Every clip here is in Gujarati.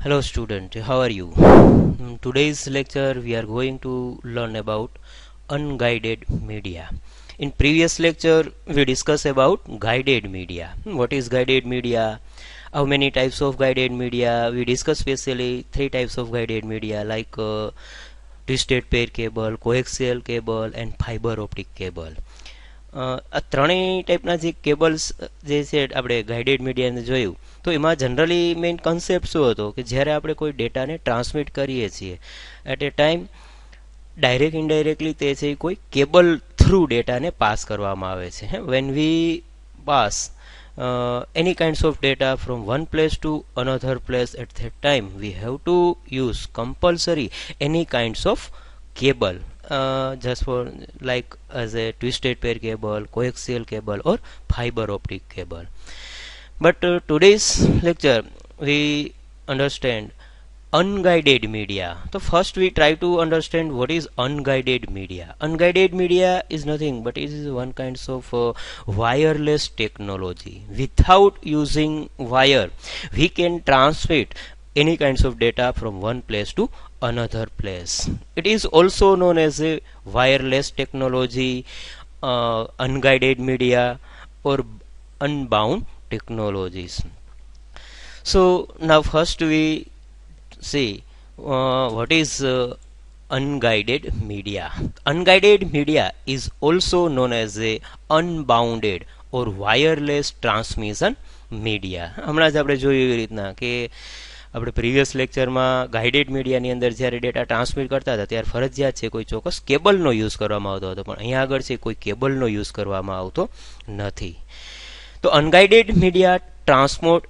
Hello student, how are you? Today's lecture we are going to learn about unguided media. In previous lecture we discussed about guided media. What is guided media? How many types of guided media? We discussed specially three types of guided media like twisted pair cable, coaxial cable and fiber optic cable. આ ત્રણેય ટાઈપના જે કેબલ્સ જે છે આપણે ગાઈડેડ મીડિયાને જોયું તો એમાં જનરલી મેઇન કન્સેપ્ટ શું હતો કે જ્યારે આપણે કોઈ ડેટાને ટ્રાન્સમિટ કરીએ છીએ at a time direct indirectly તે છે કોઈ કેબલ થ્રુ ડેટાને પાસ કરવામાં આવે છે when we pass any kinds of data from one place to another place at that time we have to use compulsory any kinds of cable just for like as a twisted pair cable, coaxial cable or fiber optic cable. But today's lecture we understand unguided media. So first we try to understand what is unguided media. Unguided media is nothing but it is one kind of wireless technology. Without using wire we can transmit any kinds of data from one place to another place. It is also known as a wireless technology, unguided media or unbound technologies. So now first we see what is unguided media. Unguided media is also known as a unbounded or wireless transmission media. હમણાં જ આપણે જોયું એવી રીતના કે આપણે પ્રીવિયસ લેક્ચરમાં ગાઈડેડ મીડિયાની અંદર જ્યારે ડેટા ટ્રાન્સમિટ કરતા હતા ત્યારે ફરજિયાત છે કોઈ ચોક્કસ કેબલનો યુઝ કરવામાં આવતો હતો પણ અહીંયા આગળ છે કોઈ કેબલનો યુઝ કરવામાં આવતો નથી. તો unguided media transport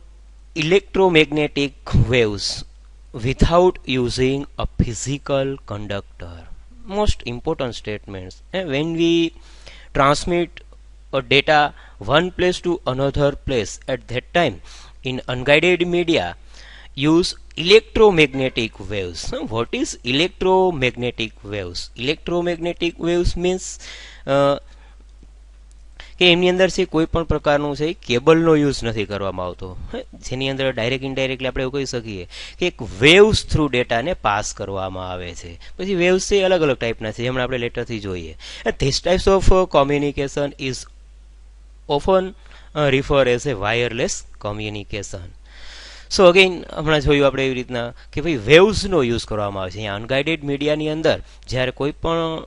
electromagnetic waves without using a physical conductor. Most important statements. When we transmit a data one place to another place at that time in unguided media use electromagnetic waves. What is electromagnetic waves? Electromagnetic waves means કે એમની અંદર છે કોઈ પણ પ્રકારનું છે કેબલનો યુઝ નથી કરવામાં આવતો જેની અંદર ડાયરેક્ટ ઇનડાયરેક્ટલી આપણે એવું કહી શકીએ કે એક વેવ્સ થ્રુ ડેટાને પાસ કરવામાં આવે છે. પછી વેવ્સ છે અલગ અલગ ટાઈપના છે જેમણે આપણે લેટરથી જોઈએ. This types of communication is often refer as a wireless communication. So again હમણાં જોયું આપણે એવી રીતના કે ભાઈ વેવ્સનો યુઝ કરવામાં આવે છે. અહીંયા અનગાઇડેડ મીડિયાની અંદર જ્યારે કોઈ પણ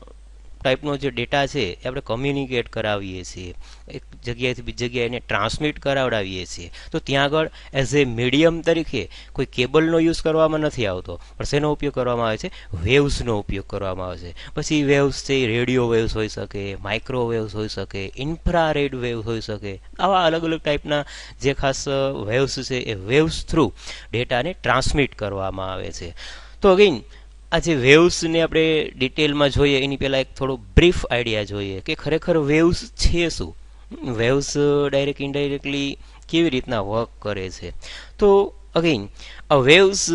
ટાઈપનો જે ડેટા છે એ આપણે કમ્યુનિકેટ કરાવીએ છીએ એક જગ્યાએથી બીજી જગ્યાએ એને ટ્રાન્સમિટ કરાવડાવીએ છીએ તો ત્યાં આગળ એઝ એ મીડિયમ તરીકે કોઈ કેબલનો યુઝ કરવામાં નથી આવતો પણ શેનો ઉપયોગ કરવામાં આવે છે વેવ્સનો ઉપયોગ કરવામાં આવે છે. પછી વેવ્સ છે રેડિયો વેવ્સ હોઈ શકે, માઇક્રોવેવ્સ હોઈ શકે, ઇન્ફ્રારેડ વેવ્સ હોઈ શકે. આવા અલગ અલગ ટાઈપના જે ખાસ વેવ્સ છે એ વેવ્સ થ્રુ ડેટાને ટ્રાન્સમિટ કરવામાં આવે છે. તો અગેઇન આ જે વેવ્સને આપણે ડિટેલમાં જોઈએ એની પહેલાં એક થોડો બ્રીફ આઈડિયા જોઈએ કે ખરેખર વેવ્સ છે શું, વેવ્સ ડાયરેક્ટ ઇનડાયરેક્ટલી કેવી રીતના વર્ક કરે છે. તો again a waves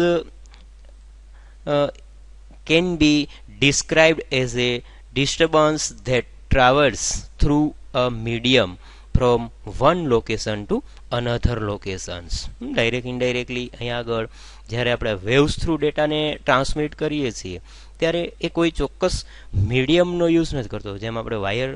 can be described as a disturbance that travels through a medium from one location to another locations. Direct indirectly અહીંયા આગળ જ્યારે આપણે વેવ્સ થ્રુ ડેટાને ટ્રાન્સમિટ કરીએ છીએ ત્યારે એ કોઈ ચોક્કસ મીડિયમનો યુઝ નથી કરતો. જેમ આપણે વાયર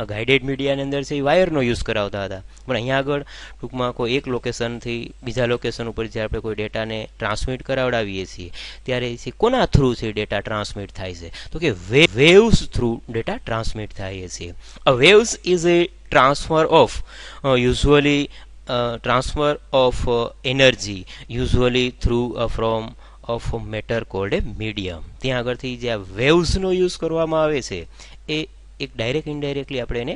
ગાઈડેડ મીડિયાની અંદર છે એ વાયરનો યુઝ કરાવતા હતા પણ અહીંયા આગળ ટૂંકમાં કોઈ એક લોકેશનથી બીજા લોકેશન ઉપર જ્યારે આપણે કોઈ ડેટાને ટ્રાન્સમિટ કરાવડાવીએ છીએ ત્યારે છે કોના થ્રુ છે ડેટા ટ્રાન્સમિટ થાય છે તો કે વેવ્સ થ્રુ ડેટા ટ્રાન્સમિટ થાય છે. A waves is a transfer of usually transfer of energy usually through from of matter called a medium. ત્યાં આગળથી જે આ વેવ્સનો યુઝ કરવામાં આવે છે એ એક ડાયરેક્ટ ઇનડાયરેક્ટલી આપણે એને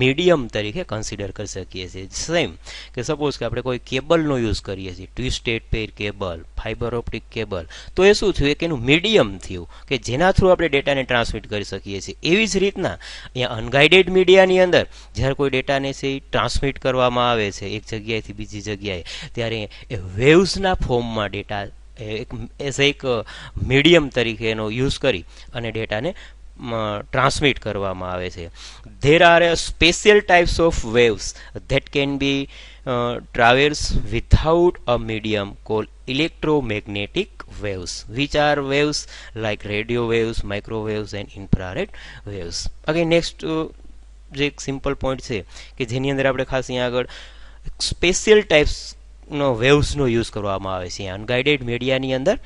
મીડિયમ તરીકે કન્સિડર કરી શકીએ છીએ. સેમ કે સપોઝ કે આપણે કોઈ કેબલનો યુઝ કરીએ છીએ ટ્વિસ્ટેડ પેર કેબલ, ફાઇબર ઓપ્ટિક કેબલ તો એ શું થયું કે એનું મીડિયમ થયું કે જેના થ્રુ આપણે ડેટાને ટ્રાન્સમિટ કરી શકીએ છીએ. એવી જ રીતના અહીંયા અનગાઇડેડ મીડિયાની અંદર જ્યારે કોઈ ડેટાને છે એ ટ્રાન્સમિટ કરવામાં આવે છે એક જગ્યાએથી બીજી જગ્યાએ ત્યારે એ વેવ્સના ફોર્મમાં ડેટા એક મીડિયમ તરીકે એનો યુઝ કરી અને ડેટાને ટ્રાન્સમિટ કરવામાં આવે છે. There are special types of waves that can be travels without a medium called electromagnetic waves, which are waves like radio waves, microwaves and infrared waves. Again next જે એક સિમ્પલ પોઈન્ટ છે કે જેની અંદર આપણે ખાસ અહીંયા આગળ સ્પેશિયલ ટાઈપ્સનો વેવ્સનો યુઝ કરવામાં આવે છે. અનગાઇડેડ મીડિયાની અંદર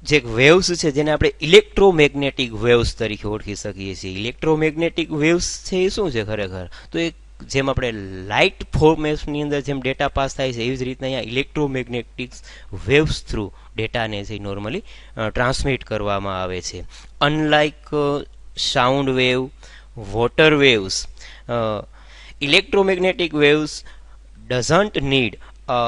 જે વેવ્સ છે જેને આપણે ઇલેક્ટ્રોમેગ્નેટિક વેવ્સ તરીકે ઓળખી શકીએ છીએ. ઇલેક્ટ્રોમેગ્નેટિક વેવ્સ છે એ શું છે ખરેખર? તો એ જેમ આપણે લાઇટ ફોર્મેશનની અંદર જેમ ડેટા પાસ થાય છે એવી જ રીતના અહીંયા ઇલેક્ટ્રોમેગ્નેટિક વેવ્સ થ્રુ ડેટાને છે નોર્મલી ટ્રાન્સમિટ કરવામાં આવે છે. Unlike sound wave, water waves, electromagnetic waves doesn't need a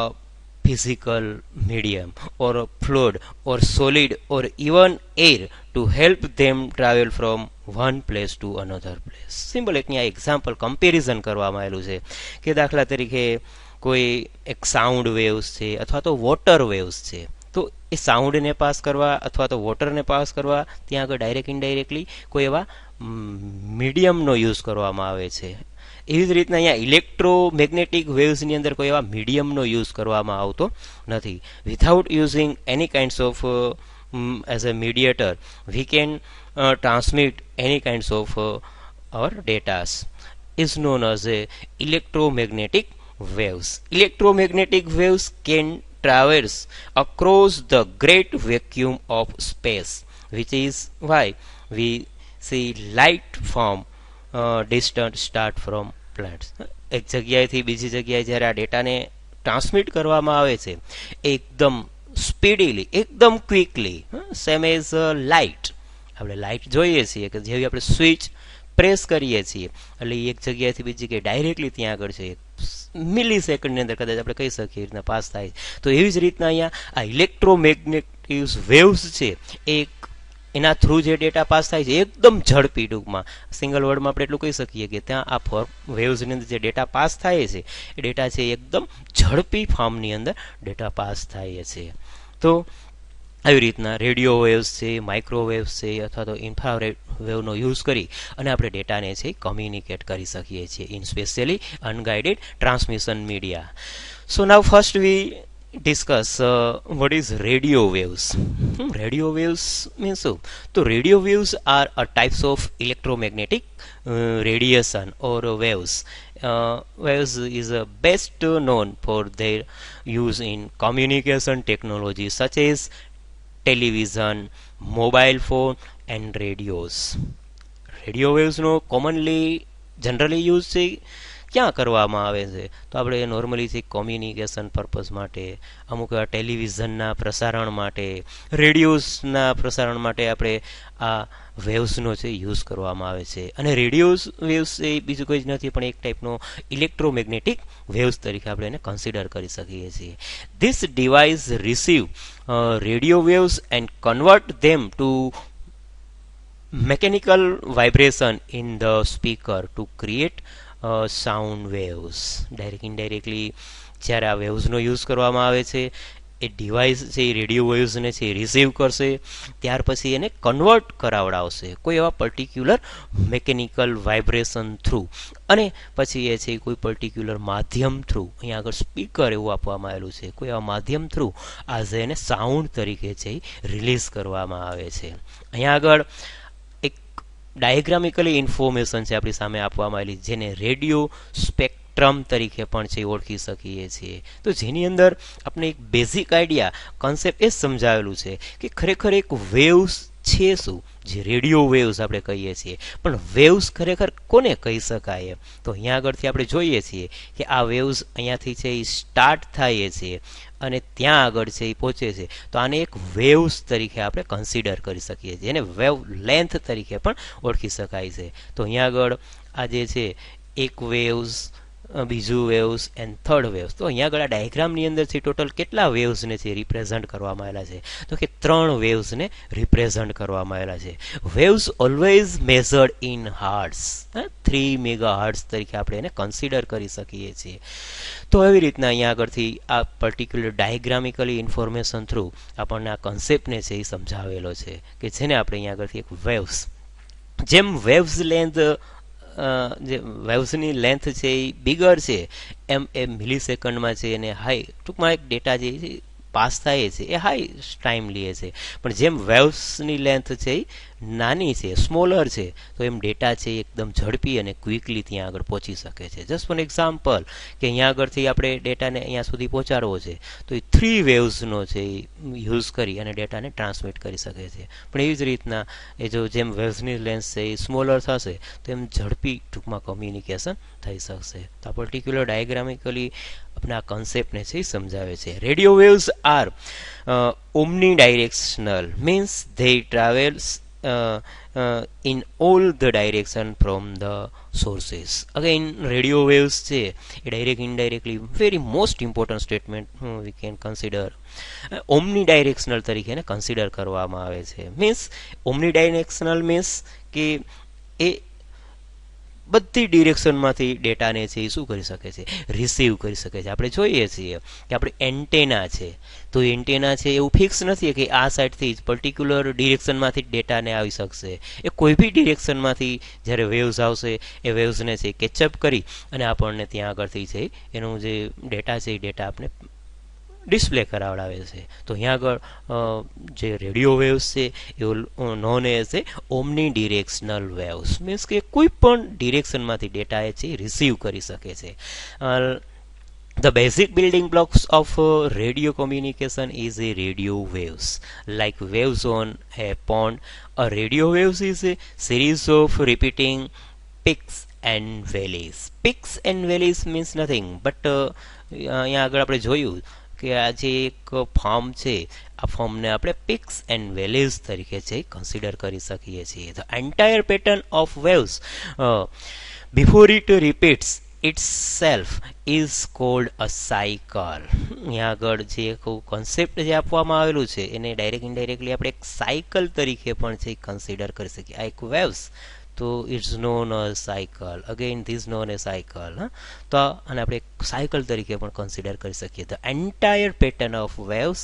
physical medium or a fluid or solid or even air to help them travel from one place to another place. Simple એક અહીંયા એક્ઝામ્પલ કમ્પેરિઝન કરવામાં આવેલું છે કે દાખલા તરીકે કોઈ એક સાઉન્ડ વેવ્સ છે અથવા તો વોટર વેવ્સ છે, તો એ સાઉન્ડને પાસ કરવા અથવા તો વોટરને પાસ કરવા ત્યાં આગળ ડાયરેક્ટ ઇનડાયરેક્ટલી કોઈ એવા મીડિયમનો યુઝ કરવામાં આવે છે. એવી જ રીતના અહીંયા ઇલેક્ટ્રોમેગ્નેટિક વેવ્સની અંદર કોઈ એવા મીડિયમનો યુઝ કરવામાં આવતો નથી. Without using any kinds of as a mediator we can transmit any kinds of our datas is known as a electromagnetic waves. Electromagnetic waves can traverse across the great vacuum of space, which is why we see light from distant start from planets. એક જગ્યાએથી બીજી જગ્યાએ જ્યારે આ ડેટાને ટ્રાન્સમિટ કરવામાં આવે છે એકદમ સ્પીડીલી, એકદમ ક્વિકલી, સેમ એઝ લાઇટ. આપણે લાઇટ જોઈએ છીએ કે જેવી આપણે સ્વિચ પ્રેસ કરીએ છીએ એટલે એક જગ્યાએથી બીજી જગ્યાએ ડાયરેક્ટલી ત્યાં આગળ છે મિલી સેકન્ડની અંદર કદાચ આપણે કહી શકીએ રીતના પાસ થાય. તો એવી જ રીતના અહીંયા આ ઇલેક્ટ્રોમેગ્નેટિક વેવ્સ છે એક એના થ્રુ જે ડેટા પાસ થાય છે એકદમ ઝડપી, ટૂંકમાં સિંગલ વર્ડમાં આપણે એટલું કહી શકીએ કે ત્યાં આ વેવ્સની અંદર જે ડેટા પાસ થાય છે એ ડેટા છે એકદમ ઝડપી ફોર્મની અંદર ડેટા પાસ થાય છે. તો આવી રીતના રેડિયો વેવ્સ છે, માઇક્રોવેવ્સ છે અથવા તો ઇન્ફ્રારેડ વેવનો યુઝ કરી અને આપણે ડેટાને છે કમ્યુનિકેટ કરી શકીએ છીએ in specially unguided transmission media. So now first we discuss what is radio waves. Radio waves means so. So radio waves are a types of electromagnetic radiation or waves. Waves is best known for their use in communication technology such as television, mobile phone and radios. Radio waves નો commonly generally use છે ક્યાં કરવામાં આવે છે? તો આપણે નોર્મલી છે કોમ્યુનિકેશન પર્પઝ માટે, અમુક એવા ટેલિવિઝનના પ્રસારણ માટે, રેડિયોઝના પ્રસારણ માટે આપણે આ વેવ્સનો છે યુઝ કરવામાં આવે છે. અને રેડિયોઝ વેવ્સ એ બીજું કોઈ જ નથી પણ એક ટાઈપનો ઇલેક્ટ્રોમેગ્નેટિક વેવ્સ તરીકે આપણે એને કન્સિડર કરી શકીએ છીએ. This device receive radio waves and convert them to mechanical vibration in the speaker to create sound waves. Direct indirectly જ્યારે આ વેવ્સનો યુઝ કરવામાં આવે છે એ ડિવાઇસ છે એ રેડિયો વેવ્સને છે રિસીવ કરશે, ત્યાર પછી એને કન્વર્ટ કરાવડાવશે કોઈ એવા પર્ટિક્યુલર મેકેનિકલ વાઇબ્રેશન થ્રુ, અને પછી એ છે કોઈ પર્ટિક્યુલર માધ્યમ થ્રુ, અહીંયા આગળ સ્પીકર એવું આપવામાં આવેલું છે, કોઈ એવા માધ્યમ થ્રુ આજે એને સાઉન્ડ તરીકે છે રિલીઝ કરવામાં આવે છે. અહીંયા આગળ ડાયગ્રામિકલી ઇન્ફોર્મેશન છે આપણી સામે આપવામાં આવેલી જેને રેડિયો સ્પેક્ટ્રમ તરીકે પણ છે ઓળખી શકીએ છીએ. તો જેની અંદર આપણે એક બેઝિક આઈડિયા કન્સેપ્ટ એ સમજાવેલું છે કે ખરેખર એક વેવ્સ છે શું, જે રેડિયો વેવ્સ આપણે કહીએ છીએ, પણ વેવ્સ ખરેખર કોને કહી શકાય? તો અહીંયા આગળથી આપણે જોઈએ છીએ કે આ વેવ્સ અહીંયાથી છે એ સ્ટાર્ટ થાય છે અને ત્યાં આગળ છે એ પહોંચે છે, તો આને એક વેવ્સ તરીકે આપણે કન્સિડર કરી શકીએ છીએ, એને વેવ લેન્થ તરીકે પણ ઓળખી શકાય છે. તો અહીંયા આગળ આ જે છે એક વેવ્સ બીજું વેવ્સ એન્ડ થર્ડ વેવ્સ. તો અહીંયા આગળ આ ડાયાગ્રામની અંદરથી ટોટલ કેટલા વેવ્સને છે રિપ્રેઝન્ટ કરવામાં આવેલા છે? તો કે 3 વેવ્સને રિપ્રેઝન્ટ કરવામાં આવેલા છે. Waves always measured in hertz, 3 mega hertz તરીકે આપણે એને કન્સિડર કરી શકીએ છીએ. તો એવી રીતના અહીંયા આગળથી આ પર્ટિક્યુલર ડાયાગ્રામિકલી ઇન્ફોર્મેશન થ્રુ આપણને આ કન્સેપ્ટને છે એ સમજાવેલો છે કે જેને આપણે અહીંયા આગળથી એક વેવ્સ, જેમ વેવ્સ લેન્થ જે વેવ્સની લેન્થ છે એ બિગર છે એમ એ મિલી સેકન્ડમાં છે અને હાઈ ટૂંકમાં એક ડેટા જે પાસ થાય છે એ હાઈ ટાઈમ લે છે. પણ જેમ વેવ્સની લેન્થ છે એ નાની છે, સ્મોલર છે, તો એમ ડેટા છે એકદમ ઝડપી અને ક્વિકલી ત્યાં આગળ પહોંચી શકે છે. જસ્ટ ફોર એક્ઝામ્પલ કે અહીંયા આગળથી આપણે ડેટાને અહીંયા સુધી પહોંચાડવો છે તો એ 3 વેવ્સનો છે એ યુઝ કરી અને ડેટાને ટ્રાન્સમિટ કરી શકે છે. પણ એવી જ રીતના એ જો જેમ વેવ્સની લેન્થ છે એ સ્મોલર થશે તો એમ ઝડપી ટૂંકમાં કમ્યુનિકેશન થઈ શકશે. તો આ પર્ટિક્યુલર ડાયાગ્રામિકલી આપણે આ કન્સેપ્ટને છે એ સમજાવે છે. Radio waves are omni directional means they travels in all the direction from the sources. Again, radio waves છે એ direct indirectly very most important statement we can consider omni directional તરીકે એને કન્સિડર કરવામાં આવે છે. મીન્સ ઓમની ડાયરેક્શનલ મીન્સ કે એ બધી ડિરેક્શનમાંથી ડેટાને છે એ શું કરી શકે છે? રિસીવ કરી શકે છે. આપણે જોઈએ છીએ કે આપણે એન્ટેના છે તો એન્ટેના છે એવું ફિક્સ નથી કે આ સાઈડથી જ પર્ટિક્યુલર ડિરેક્શનમાંથી જ ડેટાને આવી શકશે. એ કોઈ બી ડિરેક્શનમાંથી જ્યારે વેવ્સ આવશે એ વેવ્સને છે કેચઅપ કરી અને આપણને ત્યાં આગળથી છે એનું જે ડેટા છે એ ડેટા આપણે ડિસ્પ્લે કરાવડાવે છે. તો અહીંયા આગળ જે રેડિયો વેવ્સ છે એ known as a omni directional waves means કે કોઈ પણ ડિરેક્શનમાંથી ડેટા એ છે રિસીવ કરી શકે છે. The basic building blocks of radio communication is a radio waves. Like waves on a pond, a radio waves is a series of repeating peaks and valleys. Peaks and valleys means nothing but અહીંયા આગળ આપણે જોયું કે આ જે એક ફોર્મ છે આ ફોર્મને આપણે પિક્સ એન્ડ વેલીઝ તરીકે છે કન્સિડર કરી શકીએ છીએ. The entire pattern of waves before it repeats itself is called a cycle. અહીંયા આગળ જે કોન્સેપ્ટ જે આપવામાં આવેલું છે એને ડાયરેક્ટ ઇનડાયરેક્ટલી આપણે એક સાયકલ તરીકે પણ છે કન્સિડર કરી શકીએ. આ એક વેવ્સ તો it's known a cycle, again this known a cycle. તો અને આપણે એક સાયકલ તરીકે પણ કન્સિડર કરી શકીએ. The entire pattern of waves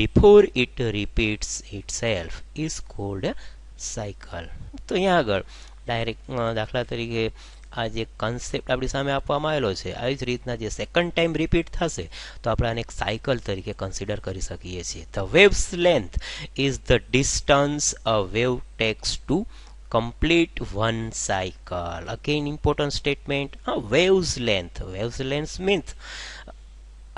before it repeats itself is cold a cycle. તો અહીંયા આગળ ડાયરેક્ટ દાખલા તરીકે આ જે કન્સેપ્ટ આપણી સામે આપવામાં આવેલો છે આવી જ રીતના જે સેકન્ડ ટાઈમ રિપીટ થશે તો આપણે આને એક સાયકલ તરીકે કન્સિડર કરી શકીએ છીએ. The waves length is the distance a wave takes to complete one cycle. Again important statement. Waves length means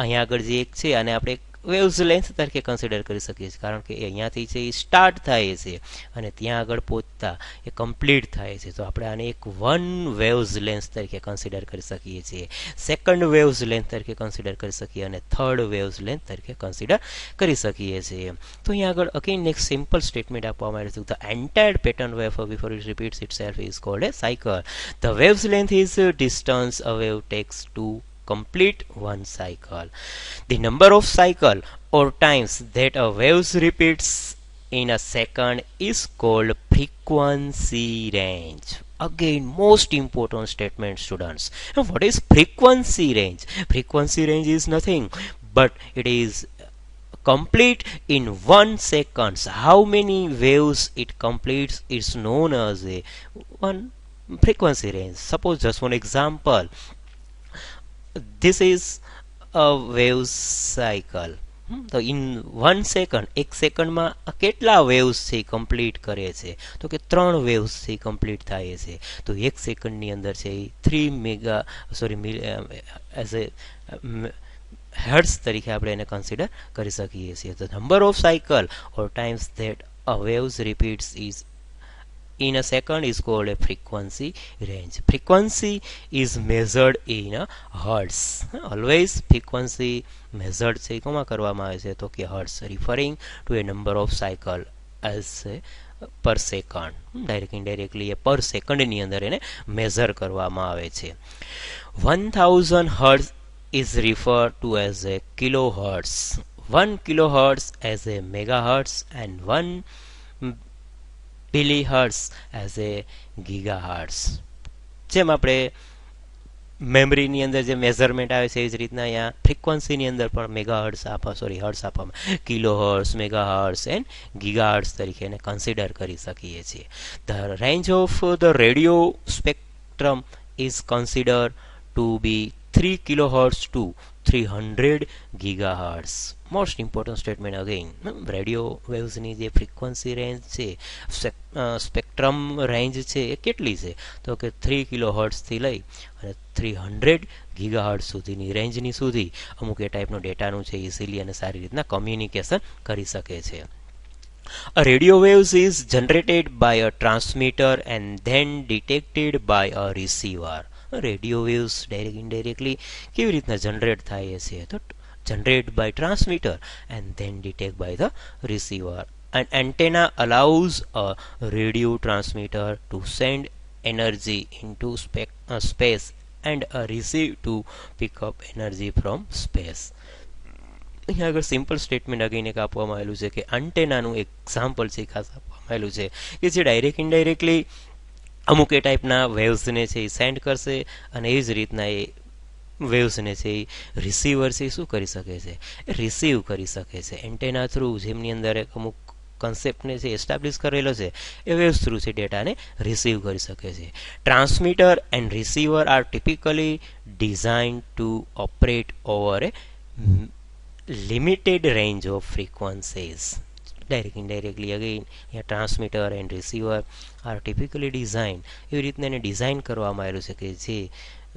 અહીંયા આગળ જે એક છે આને આપણે વેવ્સ લેન્થ તરીકે કન્સિડર કરી શકીએ છીએ કારણ કે અહીંયાથી છે એ સ્ટાર્ટ થાય છે અને ત્યાં આગળ પહોંચતા એ કમ્પ્લીટ થાય છે. તો આપણે આને એક 1 વેવ્સ લેન્થ તરીકે કન્સિડર કરી શકીએ છીએ, સેકન્ડ વેવ્સ લેન્થ તરીકે કન્સિડર કરી શકીએ અને થર્ડ વેવ્સ લેન્થ તરીકે કન્સિડર કરી શકીએ છીએ. તો અહીંયા આગળ અગેન એક સિમ્પલ સ્ટેટમેન્ટ આપવામાં આવ્યું છે. The entire pattern wave before it repeats itself is called a cycle. The waves length is distance a wave takes to complete one cycle. The number of cycle or times that a wave repeats in a second is called frequency range. Again most important statement students. And what is frequency range? Frequency range is nothing but it is complete in 1 second. How many waves it completes is known as a one frequency range. Suppose just one example. This is a wave cycle. તો ઇન 1 સેકન્ડ એક સેકન્ડમાં કેટલા વેવ્સ છે કમ્પ્લીટ કરે છે તો કે 3 વેવ્સ છે કમ્પ્લીટ થાય છે. તો એક સેકન્ડની અંદર છે 3 મેગા એઝ એ હર્ટ્ઝ તરીકે આપણે એને કન્સિડર કરી શકીએ છીએ. તો number of cycle or times that a waves repeats is in a second is called a frequency range. Frequency is measured in a hertz. Always frequency measured છે કોમાં કરવામાં આવે છે તો કે hertz, referring to a number of cycle as a પર સેકન્ડ. ડાયરેક્ટ ઇનડાયરેક્ટલી એ પર સેકન્ડની અંદર એને મેઝર કરવામાં આવે છે. 1000 hertz is referred to as a kilohertz. 1 kilohertz as a megahertz and 1 millihertz as a gigahertz. જેમ આપણે મેમરીની અંદર જે મેઝરમેન્ટ આવે છે એ જ રીતના અહીંયા ફ્રીક્વન્સીની અંદર પણ મેગાહર્ટ્ઝ હર્ટ્ઝ આપવામાં kilohertz megahertz and gigahertz તરીકે એને કન્સિડર કરી શકીએ છીએ. The range of the radio spectrum is consider to be 3 kilohertz to 300 gigahertz. Most important statement again. Radio વેવ્સની જે ફ્રીક્વન્સી રેન્જ છે, સ્પેક્ટ્રમ રેન્જ છે એ કેટલી છે? તો કે 3 કિલોહર્ટ્ઝથી લઈ અને 300 ગીગાહર્ટ્ઝ સુધીની રેન્જની સુધી અમુક એ ટાઈપનો ડેટાનું છે ઇઝીલી અને સારી રીતના કમ્યુનિકેશન કરી શકે છે. A radio waves is generated by a transmitter and then detected by a receiver. Radio waves direct indirectly કેવી રીતના જનરેટ થાય છે? તો generate by transmitter and then detect by the receiver. An antenna allows a radio transmitter to send energy into space and a receive to pick up energy from space. અહીંયા આગળ સિમ્પલ સ્ટેટમેન્ટ અગેન એક આપવામાં આવેલું છે કે એન્ટેનાનું એક્ઝામ્પલ છે ખાસ આપવામાં આવેલું છે કે જે ડાયરેક્ટ ઇનડાયરેક્ટલી અમુક એ ટાઈપના વેવ્સને છે એ સેન્ડ કરશે અને એ જ રીતના એ વેવ્સને છે એ રિસીવર છે એ શું કરી શકે છે? એ રિસીવ કરી શકે છે એન્ટેના થ્રુ, જેમની અંદર એક અમુક કન્સેપ્ટને છે એસ્ટાબ્લિશ કરેલો છે એ વેવ્સ થ્રુ છે ડેટાને રિસીવ કરી શકે છે. Transmitter and receiver are typically design to operate over a limited range of frequencies. Direct indirectly again here transmitter and receiver are typically designed એવી રીતના એને ડિઝાઇન કરવામાં આવેલું છે કે જે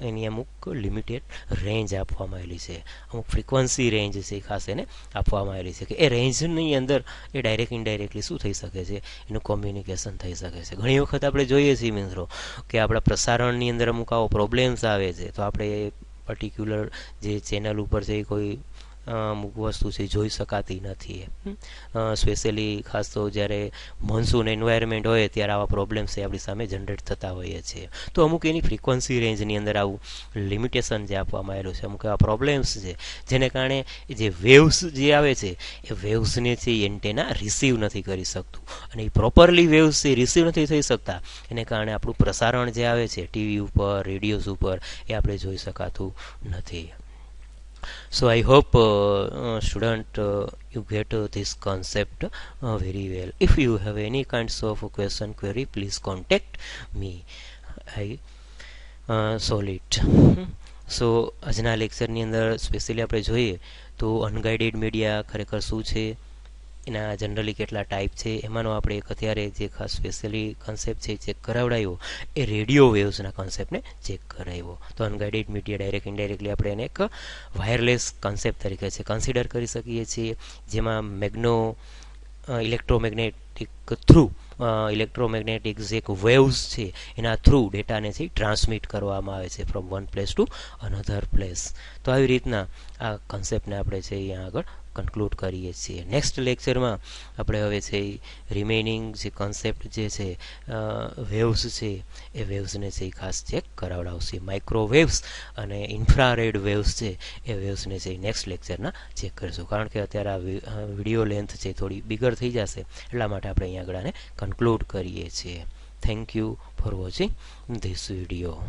એની અમુક લિમિટેડ રેન્જ આપવામાં આવેલી છે, અમુક ફ્રીક્વન્સી રેન્જ છે ખાસ એને આપવામાં આવેલી છે કે એ રેન્જની અંદર એ ડાયરેક્ટ ઇનડાયરેક્ટલી શું થઈ શકે છે? એનું કોમ્યુનિકેશન થઈ શકે છે. ઘણી વખત આપણે જોઈએ છીએ મિત્રો કે આપણા પ્રસારણની અંદર અમુક આવો પ્રોબ્લેમ્સ આવે છે તો આપણે પર્ટિક્યુલર જે ચેનલ ઉપર છે કોઈ અમુક વસ્તુ છે જોઈ શકાતી નથી. સ્પેશિયલી ખાસ તો જ્યારે મોન્સૂન એન્વાયરમેન્ટ હોય ત્યારે આવા પ્રોબ્લેમ્સ છે આપણી સામે જનરેટ થતા હોઈએ છીએ. તો અમુક એની ફ્રીક્વન્સી રેન્જની અંદર આવું લિમિટેશન જે આપવામાં આવેલું છે, અમુક એવા પ્રોબ્લેમ્સ છે જેને કારણે જે વેવ્સ જે આવે છે એ વેવ્સને છે એ એન્ટેના રિસીવ નથી કરી શકતું અને એ પ્રોપરલી વેવ્સ છે રિસીવ નથી થઈ શકતા એને કારણે આપણું પ્રસારણ જે આવે છે ટીવી ઉપર, રેડિયોઝ ઉપર એ આપણે જોઈ શકાતું નથી. So I hope student you get this concept very well. If you have any kinds of question query, please contact me. I solve it. So આજના લેક્ચરની અંદર સ્પેશિયલી આપણે જોઈએ તો અનગાઇડેડ મીડિયા ખરેખર શું છે, એના જનરલી કેટલા ટાઈપ છે, એમાંનો આપણે એક અત્યારે જે ખાસ સ્પેશિયલી કન્સેપ્ટ છે ચેક કરાવડાવ્યો એ રેડિયો વેવ્સના કન્સેપ્ટને ચેક કરાવ્યો. તો અનગાઇડેડ મીડિયા ડાયરેક્ટ ઇનડાયરેક્ટલી આપણે એને એક વાયરલેસ કન્સેપ્ટ તરીકે છે કન્સિડર કરી શકીએ છીએ, જેમાં ઇલેક્ટ્રોમેગ્નેટિક થ્રુ ઇલેક્ટ્રોમેગ્નેટિક જે વેવ્સ છે એના થ્રુ ડેટાને છે ટ્રાન્સમિટ કરવામાં આવે છે from one place to another place. તો આવી રીતના આ કન્સેપ્ટને આપણે છે અહીંયા આગળ કન્ક્લુડ કરીએ છીએ. નેક્સ્ટ લેક્ચરમાં આપણે હવે છે રિમેનિંગ જે કન્સેપ્ટ જે છે વેવ્સ છે એ વેવ્સને છે ખાસ ચેક કરાવડાવશે. માઇક્રોવેવ્સ અને ઇન્ફ્રારેડ વેવ્સ છે એ વેવ્સને છે નેક્સ્ટ લેક્ચરના ચેક કરીશું, કારણ કે અત્યારે આ વિડીયો લેન્થ છે થોડી બિગર થઈ જશે એટલા માટે આપણે અહીંયા આગળ આને કન્ક્લુડ કરીએ છીએ. Thank you for watching this video.